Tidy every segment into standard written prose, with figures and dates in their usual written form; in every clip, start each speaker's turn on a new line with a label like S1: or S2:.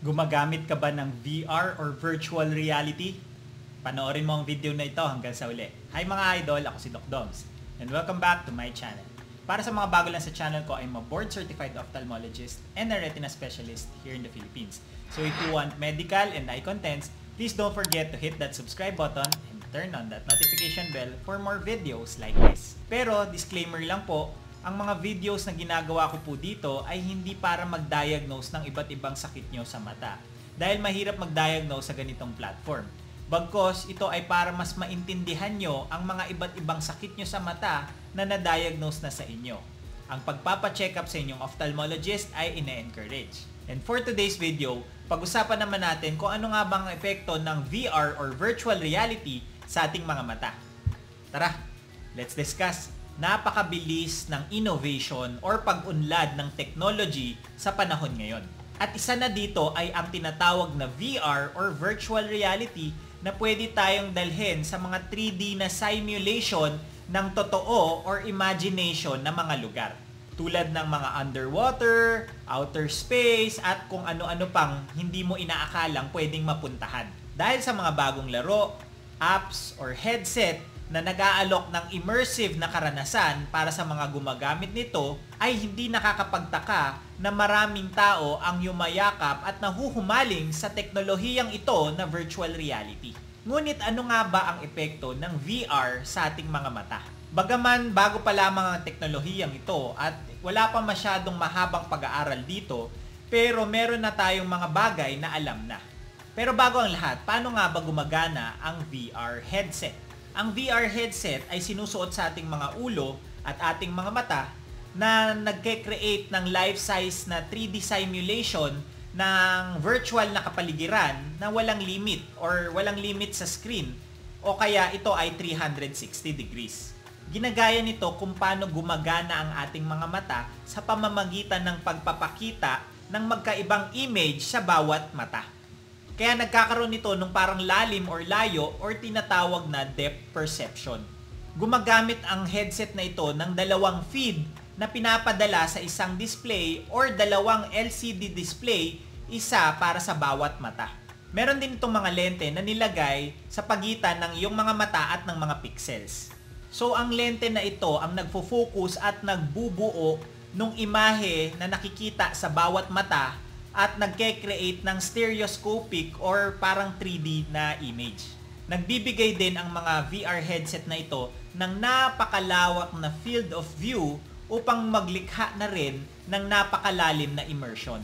S1: Gumagamit ka ba ng VR or virtual reality? Panoorin mo ang video na ito hanggang sa uli. Hi mga idol, ako si Doc Doms. And welcome back to my channel. Para sa mga bago lang sa channel ko, I'm a board certified ophthalmologist and a retina specialist here in the Philippines. So if you want medical and eye contents, please don't forget to hit that subscribe button and turn on that notification bell for more videos like this. Pero disclaimer lang po, ang mga videos na ginagawa ko po dito ay hindi para mag-diagnose ng iba't ibang sakit nyo sa mata. Dahil mahirap mag-diagnose sa ganitong platform. Bagkos, ito ay para mas maintindihan nyo ang mga iba't ibang sakit nyo sa mata na na-diagnose na sa inyo. Ang pagpapacheck up sa inyong ophthalmologist ay ine-encourage. And for today's video, pag-usapan naman natin kung ano nga bang epekto ng VR or virtual reality sa ating mga mata. Tara, let's discuss. Napakabilis ng innovation or pag-unlad ng technology sa panahon ngayon. At isa na dito ay ang tinatawag na VR or virtual reality na pwede tayong dalhin sa mga 3D na simulation ng totoo or imagination na mga lugar. Tulad ng mga underwater, outer space, at kung ano-ano pang hindi mo inaakalang pwedeng mapuntahan. Dahil sa mga bagong laro, apps, or headset na nag-aalok ng immersive na karanasan para sa mga gumagamit nito, ay hindi nakakapagtaka na maraming tao ang yumayakap at nahuhumaling sa teknolohiyang ito na virtual reality. Ngunit ano nga ba ang epekto ng VR sa ating mga mata? Bagaman bago pa lamang ang teknolohiyang ito at wala pa masyadong mahabang pag-aaral dito, pero meron na tayong mga bagay na alam na. Pero bago ang lahat, paano nga ba gumagana ang VR headset? Ang VR headset ay sinusuot sa ating mga ulo at ating mga mata na nagke-create ng life-size na 3D simulation ng virtual na kapaligiran na walang limit or walang limit sa screen o kaya ito ay 360 degrees. Ginagaya nito kung paano gumagana ang ating mga mata sa pamamagitan ng pagpapakita ng magkaibang image sa bawat mata. Kaya nagkakaroon nito ng parang lalim or layo or tinatawag na depth perception. Gumagamit ang headset na ito ng dalawang feed na pinapadala sa isang display or dalawang LCD display, isa para sa bawat mata. Meron din itong mga lente na nilagay sa pagitan ng iyong mga mata at ng mga pixels. So ang lente na ito ang nagfo-focus at nagbubuo ng imahe na nakikita sa bawat mata at nagke-create ng stereoscopic or parang 3D na image. Nagbibigay din ang mga VR headset na ito ng napakalawak na field of view upang maglikha na rin ng napakalalim na immersion.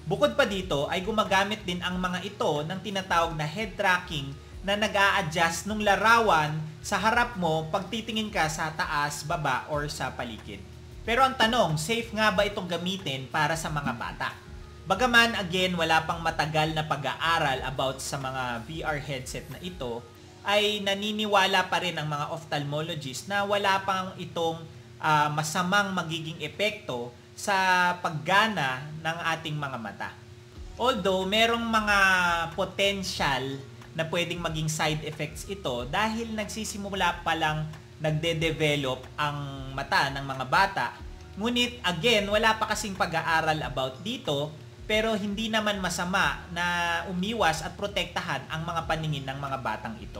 S1: Bukod pa dito ay gumagamit din ang mga ito ng tinatawag na head tracking na nag-a-adjust ng larawan sa harap mo pag titingin ka sa taas, baba, or sa paligid. Pero ang tanong, safe nga ba itong gamitin para sa mga bata? Bagaman again wala pang matagal na pag-aaral about sa mga VR headset na ito, ay naniniwala pa rin ang mga ophthalmologists na wala pang itong masamang magiging epekto sa paggana ng ating mga mata. Although merong mga potential na pwedeng maging side effects ito dahil nagsisimula pa lang nagde-develop ang mata ng mga bata. Ngunit again, wala pa kasing pag-aaral about dito. Pero hindi naman masama na umiwas at protektahan ang mga paningin ng mga batang ito.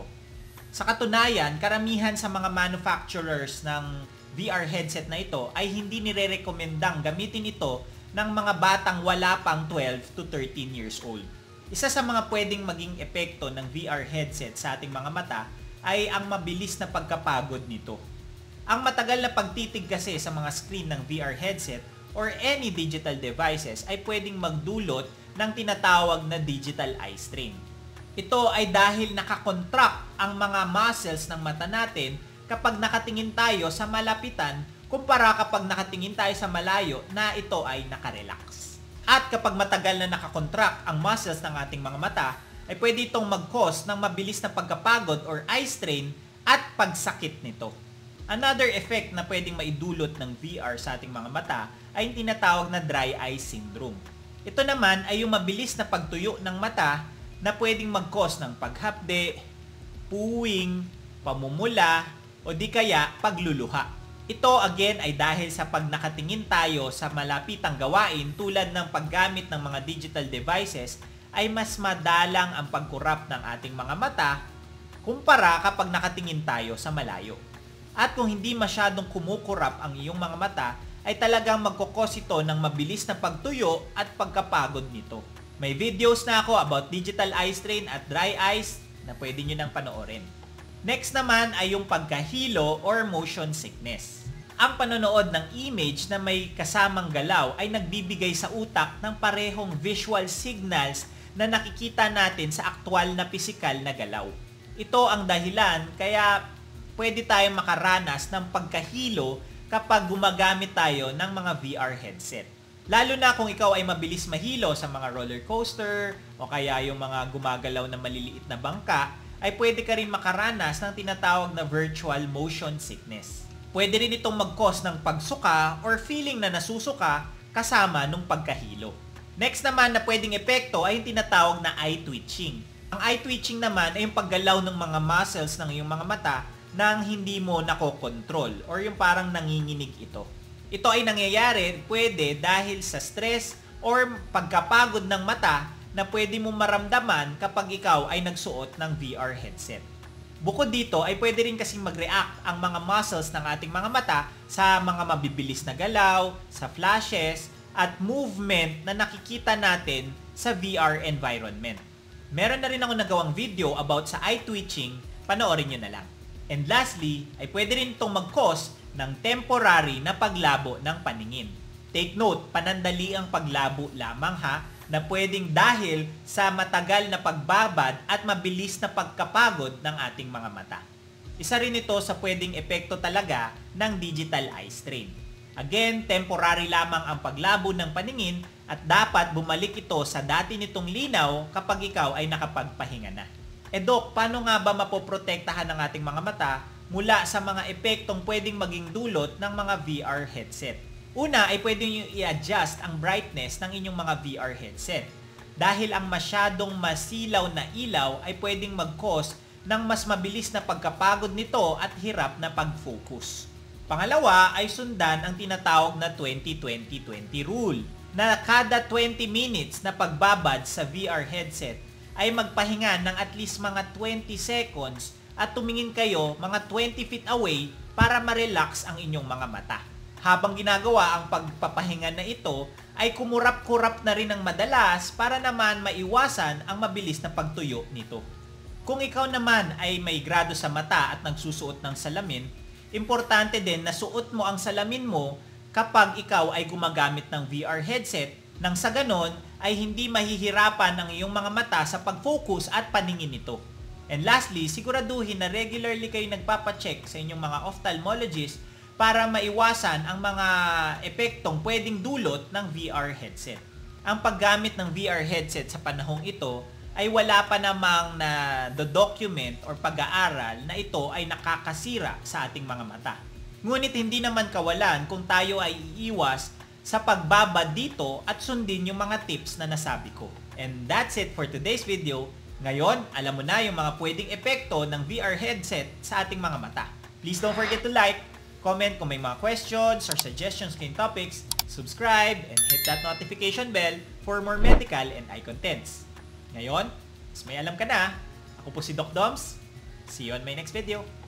S1: Sa katunayan, karamihan sa mga manufacturers ng VR headset na ito ay hindi nire-rekomendang gamitin ito ng mga batang wala pang 12 to 13 years old. Isa sa mga pwedeng maging epekto ng VR headset sa ating mga mata ay ang mabilis na pagkapagod nito. Ang matagal na pagtitig kasi sa mga screen ng VR headset or any digital devices ay pwedeng magdulot ng tinatawag na digital eye strain. Ito ay dahil nakakontract ang mga muscles ng mata natin kapag nakatingin tayo sa malapitan kumpara kapag nakatingin tayo sa malayo na ito ay nakarelax. At kapag matagal na nakakontract ang muscles ng ating mga mata, ay pwede itong mag-cause ng mabilis na pagkapagod or eye strain at pagsakit nito. Another effect na pwedeng maidulot ng VR sa ating mga mata ay yung tinatawag na dry eye syndrome. Ito naman ay yung mabilis na pagtuyo ng mata na pwedeng mag-cause ng paghapde, puwing, pamumula, o di kaya pagluluha. Ito again ay dahil sa pag nakatingin tayo sa malapitang gawain tulad ng paggamit ng mga digital devices ay mas madalang ang pagkurap ng ating mga mata kumpara kapag nakatingin tayo sa malayo. At kung hindi masyadong kumukurap ang iyong mga mata, ay talagang magkukos ito ng mabilis na pagtuyo at pagkapagod nito. May videos na ako about digital eye strain at dry eyes na pwede nyo nang panoorin. Next naman ay yung pagkahilo or motion sickness. Ang panonood ng image na may kasamang galaw ay nagbibigay sa utak ng parehong visual signals na nakikita natin sa aktwal na pisikal na galaw. Ito ang dahilan kaya pwede tayong makaranas ng pagkahilo kapag gumagamit tayo ng mga VR headset. Lalo na kung ikaw ay mabilis mahilo sa mga roller coaster o kaya yung mga gumagalaw na maliliit na bangka, ay pwede ka rin makaranas ng tinatawag na virtual motion sickness. Pwede rin itong mag-cause ng pagsuka or feeling na nasusuka kasama nung pagkahilo. Next naman na pwedeng epekto ay yung tinatawag na eye twitching. Ang eye twitching naman ay yung paggalaw ng mga muscles ng iyong mga mata nang hindi mo nakokontrol or yung parang nanginginig ito. Ito ay nangyayari pwede dahil sa stress or pagkapagod ng mata na pwede mong maramdaman kapag ikaw ay nagsuot ng VR headset. Bukod dito ay pwede rin kasing mag-react ang mga muscles ng ating mga mata sa mga mabibilis na galaw, sa flashes, at movement na nakikita natin sa VR environment. Meron na rin ako nagawang video about sa eye twitching, panoorin nyo na lang. And lastly, ay pwede rin itong mag-cause ng temporary na paglabo ng paningin. Take note, panandali ang paglabo lamang ha, na pwedeng dahil sa matagal na pagbabad at mabilis na pagkapagod ng ating mga mata. Isa rin ito sa pwedeng epekto talaga ng digital eye strain. Again, temporary lamang ang paglabo ng paningin at dapat bumalik ito sa dati nitong linaw kapag ikaw ay nakapagpahinga na. Dok, paano nga ba mapoprotektahan ng ating mga mata mula sa mga epektong pwedeng maging dulot ng mga VR headset? Una ay pwede nyo i-adjust ang brightness ng inyong mga VR headset. Dahil ang masyadong masilaw na ilaw ay pwedeng mag-cause ng mas mabilis na pagkapagod nito at hirap na pag-focus. Pangalawa ay sundan ang tinatawag na 20-20-20 rule, na kada 20 minutes na pagbabad sa VR headset ay magpahinga ng at least mga 20 seconds at tumingin kayo mga 20 feet away para ma-relax ang inyong mga mata. Habang ginagawa ang pagpapahinga na ito, ay kumurap-kurap na rin ng madalas para naman maiwasan ang mabilis na pagtuyo nito. Kung ikaw naman ay may grado sa mata at nagsusuot ng salamin, importante din na suot mo ang salamin mo kapag ikaw ay gumagamit ng VR headset nang sa ganon ay hindi mahihirapan ang iyong mga mata sa pag-focus at paningin nito. And lastly, siguraduhin na regularly kayo nagpapacheck sa inyong mga ophthalmologist para maiwasan ang mga epektong pwedeng dulot ng VR headset. Ang paggamit ng VR headset sa panahong ito ay wala pa namang na document or pag-aaral na ito ay nakakasira sa ating mga mata. Ngunit hindi naman kawalan kung tayo ay iiwas sa pagbabad dito at sundin yung mga tips na nasabi ko. And that's it for today's video. Ngayon, alam mo na yung mga pwedeng epekto ng VR headset sa ating mga mata. Please don't forget to like, comment kung may mga questions or suggestions kayong topics, subscribe, and hit that notification bell for more medical and eye contents. Ngayon, mas may alam ka na. Ako po si Doc Doms. See you on my next video.